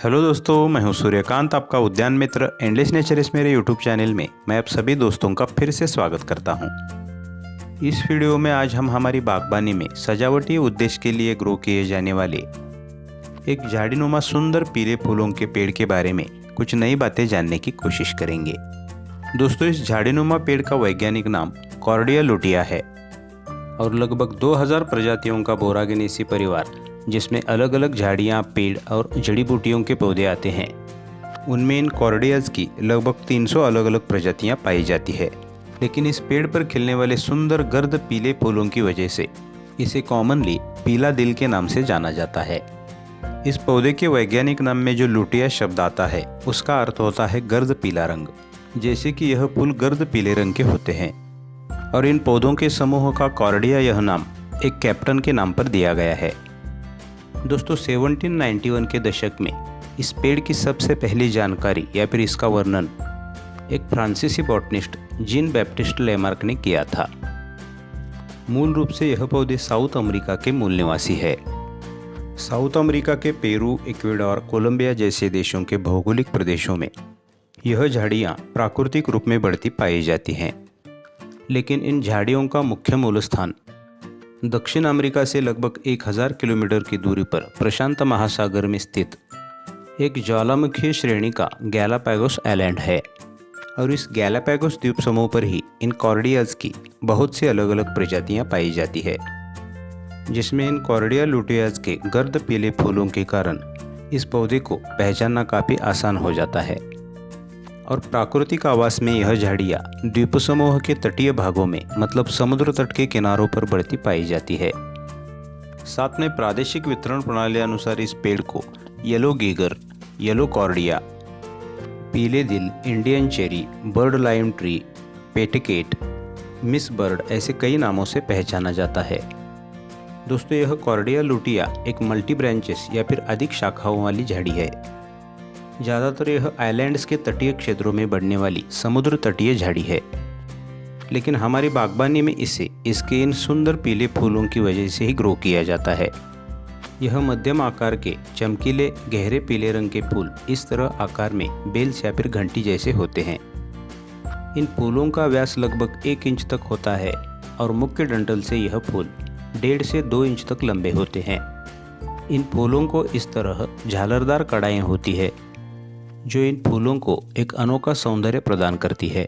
Hello दोस्तों, मैं हूं सूर्यकांत, आपका उद्यान मित्र एंडलेस नेचर इस मेरे यूट्यूब चैनल में मैं आप सभी दोस्तों का फिर से स्वागत करता हूं। इस वीडियो में आज हम हमारी बागबानी में सजावटी उद्देश्य के लिए ग्रो किए जाने वाले एक झाड़ीनुमा सुंदर पीले फूलों के पेड़ के बारे में कुछ नई बातें जानने की कोशिश करेंगे। दोस्तों, इस झाड़ीनुमा पेड़ का वैज्ञानिक नाम कॉर्डिया लुटिया है और लगभग 2000 प्रजातियों का बोरागेनेसी परिवार, जिसमें अलग अलग झाड़ियाँ, पेड़ और जड़ी बूटियों के पौधे आते हैं, उनमें इन कॉर्डियाज की लगभग 300 अलग अलग प्रजातियाँ पाई जाती है। लेकिन इस पेड़ पर खिलने वाले सुंदर गर्द पीले फूलों की वजह से इसे कॉमनली पीला दिल के नाम से जाना जाता है। इस पौधे के वैज्ञानिक नाम में जो लुटिया शब्द आता है उसका अर्थ होता है गर्द पीला रंग, जैसे कि यह फूल गर्द पीले रंग के होते हैं। और इन पौधों के समूह का कॉर्डिया यह नाम एक कैप्टन के नाम पर दिया गया है। दोस्तों, 1791 के दशक में इस पेड़ की सबसे पहली जानकारी या फिर इसका वर्णन एक फ्रांसीसी बॉटनिस्ट जीन बैप्टिस्ट लेमार्क ने किया था। मूल रूप से यह पौधे साउथ अमेरिका के मूल निवासी है। साउथ अमेरिका के पेरू, इक्वेडोर, कोलंबिया जैसे देशों के भौगोलिक प्रदेशों में यह झाड़ियाँ प्राकृतिक रूप में बढ़ती पाई जाती हैं। लेकिन इन झाड़ियों का मुख्य मूल स्थान दक्षिण अमेरिका से लगभग 1000 किलोमीटर की दूरी पर प्रशांत महासागर में स्थित एक ज्वालामुखी श्रेणी का गैलापागोस आइलैंड है। और इस गैलापागोस द्वीप समूह पर ही इन कॉर्डियाज की बहुत सी अलग अलग प्रजातियां पाई जाती है, जिसमें इन कॉर्डिया लुटियाज के गर्द पीले फूलों के कारण इस पौधे को पहचानना काफ़ी आसान हो जाता है। और प्राकृतिक आवास में यह झाड़ियाँ द्वीप समूह के तटीय भागों में, मतलब समुद्र तट के किनारों पर बढ़ती पाई जाती है। साथ में प्रादेशिक वितरण प्रणाली अनुसार इस पेड़ को येलो गीगर, येलो कॉर्डिया, पीले दिल, Indian cherry, bird lime tree, पेटिकेट, मिस बर्ड ऐसे कई नामों से पहचाना जाता है। दोस्तों, यह कॉर्डिया लुटिया एक मल्टी ब्रांचेस या फिर अधिक शाखाओं वाली झाड़ी है। ज़्यादातर यह आइलैंड्स के तटीय क्षेत्रों में बढ़ने वाली समुद्र तटीय झाड़ी है। लेकिन हमारी बागबानी में इसे इसके इन सुंदर पीले फूलों की वजह से ही ग्रो किया जाता है। यह मध्यम आकार के चमकीले गहरे पीले रंग के फूल इस तरह आकार में बेल्स या फिर घंटी जैसे होते हैं। इन फूलों का व्यास लगभग 1 इंच तक होता है और मुख्य डंठल से यह फूल 1.5 से 2 इंच तक लंबे होते हैं। इन फूलों को इस तरह झालरदार कड़ाएं होती है जो इन फूलों को एक अनोखा सौंदर्य प्रदान करती है।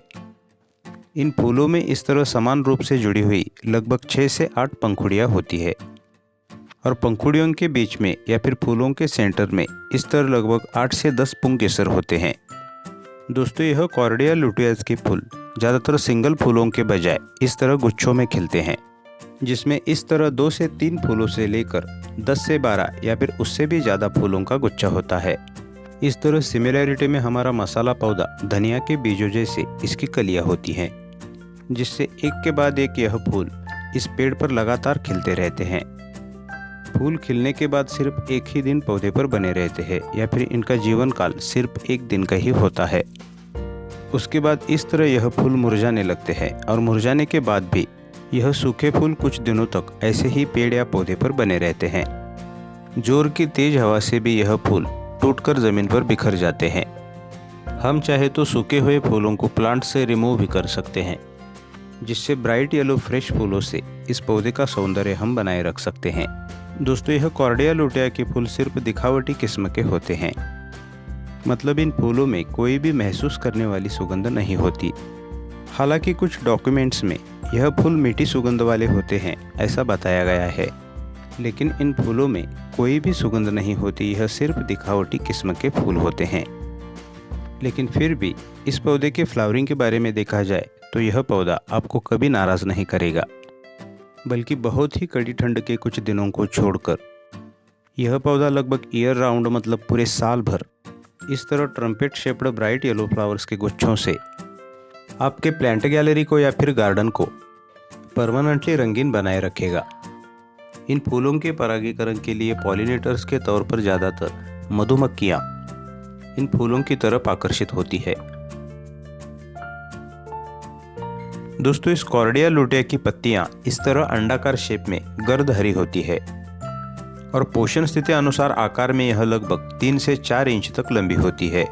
इन फूलों में इस तरह समान रूप से जुड़ी हुई लगभग 6 से 8 पंखुड़ियाँ होती है और पंखुड़ियों के बीच में या फिर फूलों के सेंटर में इस तरह लगभग 8 से 10 पुंकेसर होते हैं। दोस्तों, यह कॉर्डिया लुटियाज के फूल ज़्यादातर सिंगल फूलों के बजाय इस तरह गुच्छों में खिलते हैं, जिसमें इस तरह 2 से 3 फूलों से लेकर 10 से 12 या फिर उससे भी ज़्यादा फूलों का गुच्छा होता है। इस तरह सिमिलैरिटी में हमारा मसाला पौधा धनिया के बीजों जैसे इसकी कलियां होती हैं, जिससे एक के बाद एक यह फूल इस पेड़ पर लगातार खिलते रहते हैं। फूल खिलने के बाद सिर्फ एक ही दिन पौधे पर बने रहते हैं या फिर इनका जीवन काल सिर्फ 1 दिन का ही होता है। उसके बाद इस तरह यह फूल मुरझाने लगते हैं और मुरझाने के बाद भी यह सूखे फूल कुछ दिनों तक ऐसे ही पेड़ या पौधे पर बने रहते हैं। जोर की तेज हवा से भी यह फूल टूटकर ज़मीन पर बिखर जाते हैं। हम चाहे तो सूखे हुए फूलों को प्लांट से रिमूव भी कर सकते हैं, जिससे ब्राइट येलो फ्रेश फूलों से इस पौधे का सौंदर्य हम बनाए रख सकते हैं। दोस्तों, यह कॉर्डिया लुटिया के फूल सिर्फ दिखावटी किस्म के होते हैं, मतलब इन फूलों में कोई भी महसूस करने वाली सुगंध नहीं होती। हालांकि कुछ डॉक्यूमेंट्स में यह फूल मीठी सुगंध वाले होते हैं ऐसा बताया गया है, लेकिन इन फूलों में कोई भी सुगंध नहीं होती। यह सिर्फ दिखावटी किस्म के फूल होते हैं। लेकिन फिर भी इस पौधे के फ्लावरिंग के बारे में देखा जाए तो यह पौधा आपको कभी नाराज़ नहीं करेगा, बल्कि बहुत ही कड़ी ठंड के कुछ दिनों को छोड़कर यह पौधा लगभग ईयर राउंड, मतलब पूरे साल भर, इस तरह trumpet shaped bright yellow flowers के गुच्छों से आपके प्लांट गैलरी को या फिर गार्डन को परमानेंटली रंगीन बनाए रखेगा। इन फूलों के परागीकरण के लिए पॉलिनेटर्स के तौर पर ज़्यादातर मधुमक्खियाँ इन फूलों की तरफ आकर्षित होती है। दोस्तों, इस कॉर्डिया लुटिया की पत्तियाँ इस तरह अंडाकार शेप में गर्द हरी होती है और पोषण स्थिति अनुसार आकार में यह लगभग 3 से 4 इंच तक लंबी होती है।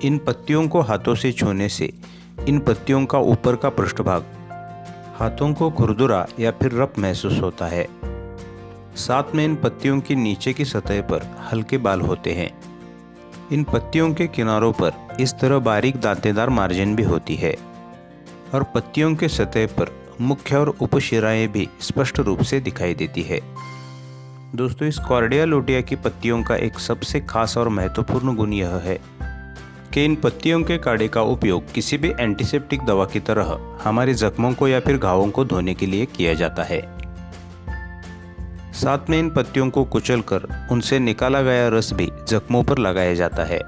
इन पत्तियों को हाथों से छूने से इन पत्तियों का ऊपर का पृष्ठभाग हाथों को खुरदुरा या फिर रफ महसूस होता है। साथ में इन पत्तियों की नीचे की सतह पर हल्के बाल होते हैं। इन पत्तियों के किनारों पर इस तरह बारीक दांतेदार मार्जिन भी होती है और पत्तियों के सतह पर मुख्य और उपशिराएं भी स्पष्ट रूप से दिखाई देती है। दोस्तों, इस कॉर्डिया लुटिया की पत्तियों का एक सबसे खास और महत्वपूर्ण गुण यह है कि इन पत्तियों के काढ़े का उपयोग किसी भी एंटीसेप्टिक दवा की तरह हमारे जख्मों को या फिर घावों को धोने के लिए किया जाता है। साथ में इन पत्तियों को कुचलकर उनसे निकाला गया रस भी जख्मों पर लगाया जाता है।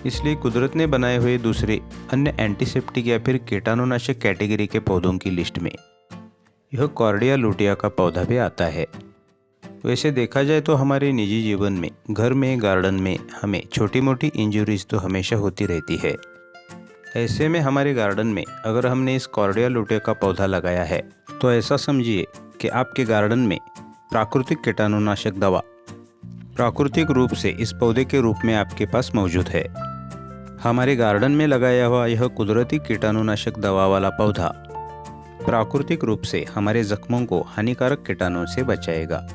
इसलिए कुदरत ने बनाए हुए दूसरे अन्य एंटीसेप्टिक या फिर कीटाणुनाशक कैटेगरी के पौधों की लिस्ट में यह कॉर्डिया लुटिया का पौधा भी आता है। वैसे देखा जाए तो हमारे निजी जीवन में, घर में, गार्डन में हमें छोटी मोटी इंजरीज तो हमेशा होती रहती है। ऐसे में हमारे गार्डन में अगर हमने इस कॉर्डिया लुटिया का पौधा लगाया है तो ऐसा समझिए कि आपके गार्डन में प्राकृतिक कीटाणुनाशक दवा प्राकृतिक रूप से इस पौधे के रूप में आपके पास मौजूद है। हमारे गार्डन में लगाया हुआ यह कुदरती कीटाणुनाशक दवा वाला पौधा प्राकृतिक रूप से हमारे जख्मों को हानिकारक कीटाणुओं से बचाएगा।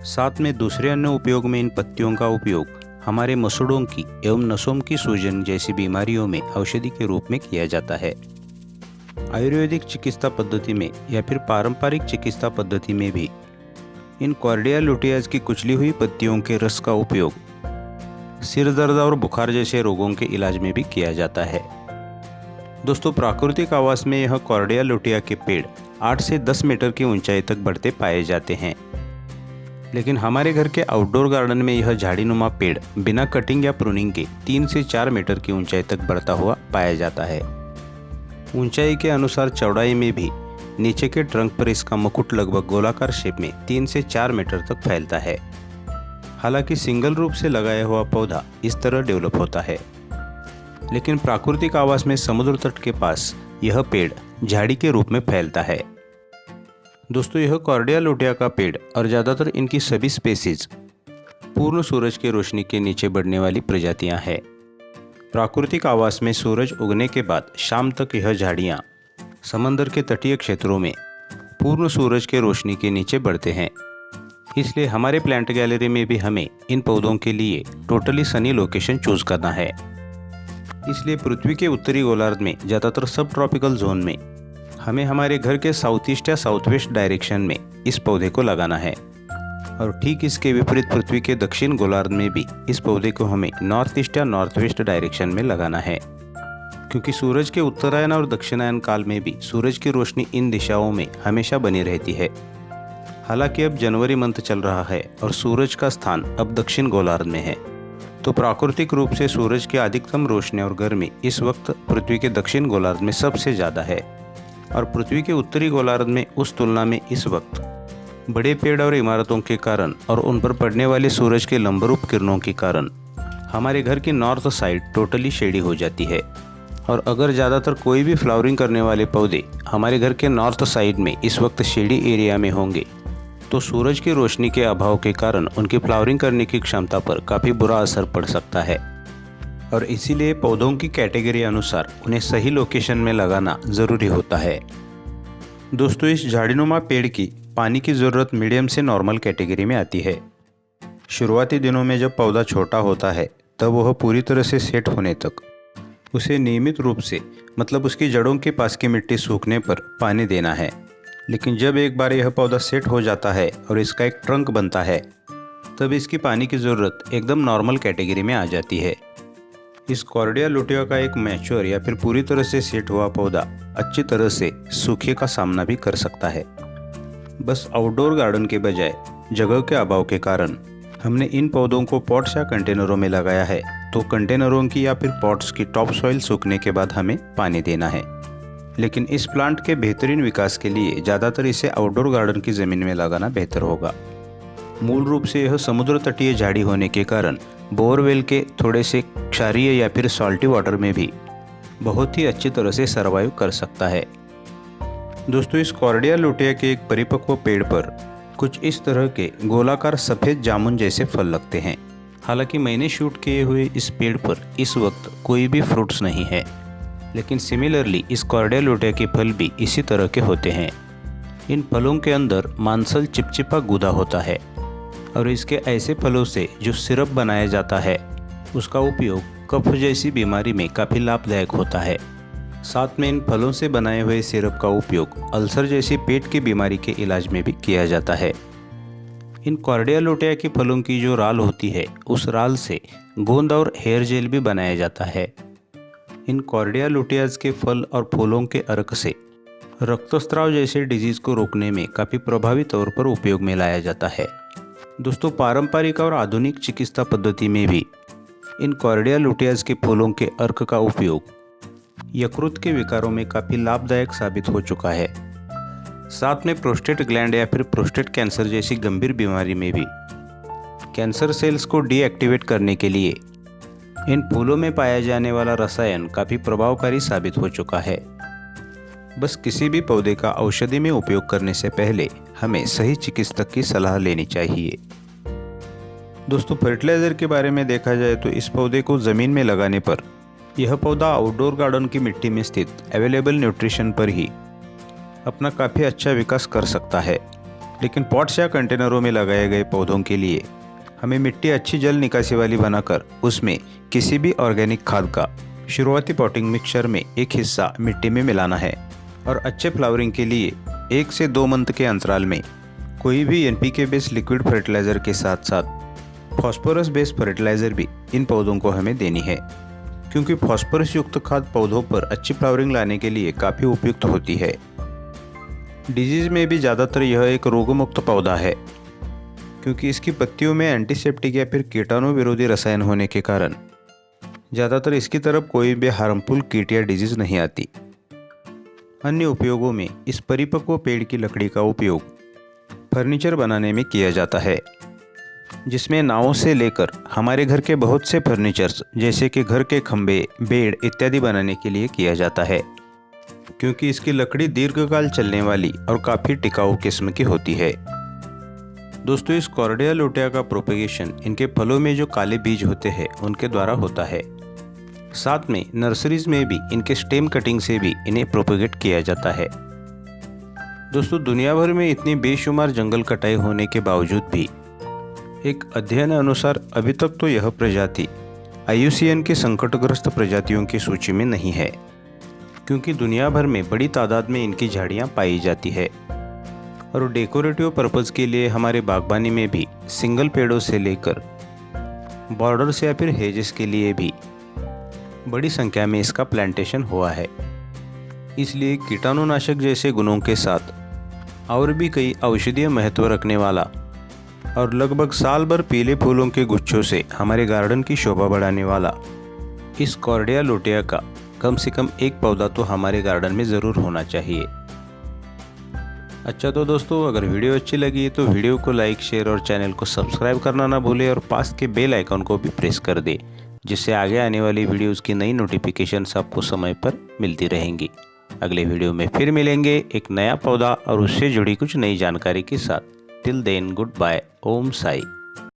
साथ में दूसरे अन्य उपयोग में इन पत्तियों का उपयोग हमारे मसूड़ों की एवं नसों की सूजन जैसी बीमारियों में औषधि के रूप में किया जाता है। आयुर्वेदिक चिकित्सा पद्धति में या फिर पारंपरिक चिकित्सा पद्धति में भी इन कॉर्डिया लुटियाज की कुचली हुई पत्तियों के रस का उपयोग सिर दर्द और बुखार जैसे रोगों के इलाज में भी किया जाता है। दोस्तों, प्राकृतिक आवास में यह कॉर्डिया लुटिया के पेड़ 8 से 10 मीटर की ऊंचाई तक बढ़ते पाए जाते हैं। लेकिन हमारे घर के आउटडोर गार्डन में यह झाड़ीनुमा पेड़ बिना कटिंग या प्रूनिंग के 3 से 4 मीटर की ऊंचाई तक बढ़ता हुआ पाया जाता है। ऊंचाई के अनुसार चौड़ाई में भी नीचे के ट्रंक पर इसका मुकुट लगभग गोलाकार शेप में 3 से 4 मीटर तक फैलता है। हालांकि सिंगल रूप से लगाया हुआ पौधा इस तरह डेवलप होता है, लेकिन प्राकृतिक आवास में समुद्र तट के पास यह पेड़ झाड़ी के रूप में फैलता है। दोस्तों, यह कॉर्डिया लुटिया का पेड़ और ज़्यादातर इनकी सभी स्पेसीज पूर्ण सूरज की रोशनी के नीचे बढ़ने वाली प्रजातियां हैं। प्राकृतिक आवास में सूरज उगने के बाद शाम तक यह झाड़ियां समंदर के तटीय क्षेत्रों में पूर्ण सूरज के रोशनी के नीचे बढ़ते हैं। इसलिए हमारे प्लांट गैलरी में भी हमें इन पौधों के लिए टोटली सनी लोकेशन चूज करना है। इसलिए पृथ्वी के उत्तरी गोलार्ध में ज़्यादातर सब ट्रॉपिकल जोन में हमें हमारे घर के साउथ ईस्ट या साउथ वेस्ट डायरेक्शन में इस पौधे को लगाना है और ठीक इसके विपरीत पृथ्वी के दक्षिण गोलार्ध में भी इस पौधे को हमें नॉर्थ ईस्ट या नॉर्थ वेस्ट डायरेक्शन में लगाना है, क्योंकि सूरज के उत्तरायण और दक्षिणायन काल में भी सूरज की रोशनी इन दिशाओं में हमेशा बनी रहती है। हालांकि अब जनवरी मंथ चल रहा है और सूरज का स्थान अब दक्षिण गोलार्ध में है, तो प्राकृतिक रूप से सूरज की अधिकतम रोशनी और गर्मी इस वक्त पृथ्वी के दक्षिण गोलार्ध में सबसे ज़्यादा है और पृथ्वी के उत्तरी गोलार्ध में उस तुलना में इस वक्त बड़े पेड़ और इमारतों के कारण और उन पर पड़ने वाले सूरज के लंबरूप किरणों के कारण हमारे घर की नॉर्थ साइड टोटली शेडी हो जाती है। और अगर ज़्यादातर कोई भी फ्लावरिंग करने वाले पौधे हमारे घर के नॉर्थ साइड में इस वक्त शेडी एरिया में होंगे तो सूरज की रोशनी के अभाव के कारण उनकी फ्लावरिंग करने की क्षमता पर काफ़ी बुरा असर पड़ सकता है और इसीलिए पौधों की कैटेगरी अनुसार उन्हें सही लोकेशन में लगाना ज़रूरी होता है। दोस्तों, इस झाड़ीनुमा पेड़ की पानी की ज़रूरत मीडियम से नॉर्मल कैटेगरी में आती है। शुरुआती दिनों में जब पौधा छोटा होता है तब वह पूरी तरह से सेट होने तक उसे नियमित रूप से मतलब उसकी जड़ों के पास की मिट्टी सूखने पर पानी देना है। लेकिन जब एक बार यह पौधा सेट हो जाता है और इसका एक ट्रंक बनता है तब इसकी पानी की ज़रूरत एकदम नॉर्मल कैटेगरी में आ जाती है। इस कॉर्डिया लुटिया का एक मैच्योर या फिर पूरी तरह से सेट हुआ पौधा अच्छी तरह से सूखे का सामना भी कर सकता है। बस आउटडोर गार्डन के बजाय जगह के अभाव के कारण हमने इन पौधों को पॉट्स या कंटेनरों में लगाया है, तो कंटेनरों की या फिर पॉट्स की टॉप सॉइल सूखने के बाद हमें पानी देना है। लेकिन इस प्लांट के बेहतरीन विकास के लिए ज़्यादातर इसे आउटडोर गार्डन की ज़मीन में लगाना बेहतर होगा। मूल रूप से यह समुद्र तटीय झाड़ी होने के कारण बोरवेल के थोड़े से क्षारीय या फिर सॉल्टी वाटर में भी बहुत ही अच्छी तरह से सर्वाइव कर सकता है। दोस्तों, इस कॉर्डिया लुटिया के एक परिपक्व पेड़ पर कुछ इस तरह के गोलाकार सफ़ेद जामुन जैसे फल लगते हैं। हालांकि मैंने शूट किए हुए इस पेड़ पर इस वक्त कोई भी फ्रूट्स नहीं है, लेकिन सिमिलरली इस कॉर्डिया लुटिया के फल भी इसी तरह के होते हैं। इन फलों के अंदर मांसल चिपचिपा गूदा होता है और इसके ऐसे फलों से जो सिरप बनाया जाता है उसका उपयोग कफ जैसी बीमारी में काफ़ी लाभदायक होता है। साथ में इन फलों से बनाए हुए सिरप का उपयोग अल्सर जैसी पेट की बीमारी के इलाज में भी किया जाता है। इन कॉर्डिया लुटिया के फलों की जो राल होती है उस राल से गोंद और हेयर जेल भी बनाया जाता है। इन कॉर्डिया लुटियाज के फल और फूलों के अर्क से रक्तस्राव जैसे डिजीज़ को रोकने में काफ़ी प्रभावी तौर पर उपयोग में लाया जाता है। दोस्तों, पारंपरिक और आधुनिक चिकित्सा पद्धति में भी इन कॉर्डिया लुटियाज के फूलों के अर्क का उपयोग यकृत के विकारों में काफ़ी लाभदायक साबित हो चुका है। साथ में प्रोस्टेट ग्लैंड या फिर प्रोस्टेट कैंसर जैसी गंभीर बीमारी में भी कैंसर सेल्स को डीएक्टिवेट करने के लिए इन फूलों में पाया जाने वाला रसायन काफ़ी प्रभावकारी साबित हो चुका है। बस किसी भी पौधे का औषधि में उपयोग करने से पहले हमें सही चिकित्सक की सलाह लेनी चाहिए। दोस्तों, फर्टिलाइज़र के बारे में देखा जाए तो इस पौधे को ज़मीन में लगाने पर यह पौधा आउटडोर गार्डन की मिट्टी में स्थित अवेलेबल न्यूट्रिशन पर ही अपना काफ़ी अच्छा विकास कर सकता है। लेकिन पॉट्स या कंटेनरों में लगाए गए पौधों के लिए हमें मिट्टी अच्छी जल निकासी वाली बनाकर उसमें किसी भी ऑर्गेनिक खाद का शुरुआती पॉटिंग मिक्सचर में एक हिस्सा मिट्टी में मिलाना है और अच्छे फ्लावरिंग के लिए 1 से 2 मंथ के अंतराल में कोई भी एनपीके बेस्ड लिक्विड फर्टिलाइज़र के साथ साथ फॉस्फोरस बेस्ड फर्टिलाइज़र भी इन पौधों को हमें देनी है, क्योंकि फॉस्फोरस युक्त खाद पौधों पर अच्छी फ्लावरिंग लाने के लिए काफ़ी उपयुक्त होती है। डिजीज़ में भी ज़्यादातर यह एक रोगमुक्त पौधा है, क्योंकि इसकी पत्तियों में एंटीसेप्टिक या फिर कीटाणु विरोधी रसायन होने के कारण ज़्यादातर इसकी तरफ कोई भी हार्मफुल कीट या डिजीज़ नहीं आती। अन्य उपयोगों में इस परिपक्व पेड़ की लकड़ी का उपयोग फर्नीचर बनाने में किया जाता है, जिसमें नावों से लेकर हमारे घर के बहुत से फर्नीचर्स जैसे कि घर के खंभे, बेड इत्यादि बनाने के लिए किया जाता है, क्योंकि इसकी लकड़ी दीर्घकाल चलने वाली और काफ़ी टिकाऊ किस्म की होती है। दोस्तों, इस कॉर्डिया लुटिया का प्रोपेगेशन इनके फलों में जो काले बीज होते हैं उनके द्वारा होता है। साथ में नर्सरीज में भी इनके स्टेम कटिंग से भी इन्हें प्रोपेगेट किया जाता है। दोस्तों, दुनिया भर में इतनी बेशुमार जंगल कटाई होने के बावजूद भी एक अध्ययन अनुसार अभी तक तो यह प्रजाति IUCN की संकटग्रस्त प्रजातियों की सूची में नहीं है, क्योंकि दुनिया भर में बड़ी तादाद में इनकी झाड़ियाँ पाई जाती है और डेकोरेटिव पर्पज़ के लिए हमारे बागबानी में भी सिंगल पेड़ों से लेकर बॉर्डर्स या फिर हेजेस के लिए भी बड़ी संख्या में इसका प्लांटेशन हुआ है। इसलिए कीटाणुनाशक जैसे गुणों के साथ और भी कई औषधीय महत्व रखने वाला और लगभग साल भर पीले फूलों के गुच्छों से हमारे गार्डन की शोभा बढ़ाने वाला इस कॉर्डिया लुटिया का कम से कम एक पौधा तो हमारे गार्डन में ज़रूर होना चाहिए। अच्छा, तो दोस्तों, अगर वीडियो अच्छी लगी तो वीडियो को लाइक, शेयर और चैनल को सब्सक्राइब करना ना भूलें और पास के बेल आइकन को भी प्रेस कर दें, जिससे आगे आने वाली वीडियोज़ की नई नोटिफिकेशंस आपको समय पर मिलती रहेंगी। अगले वीडियो में फिर मिलेंगे एक नया पौधा और उससे जुड़ी कुछ नई जानकारी के साथ। Till then, goodbye. Om Sai.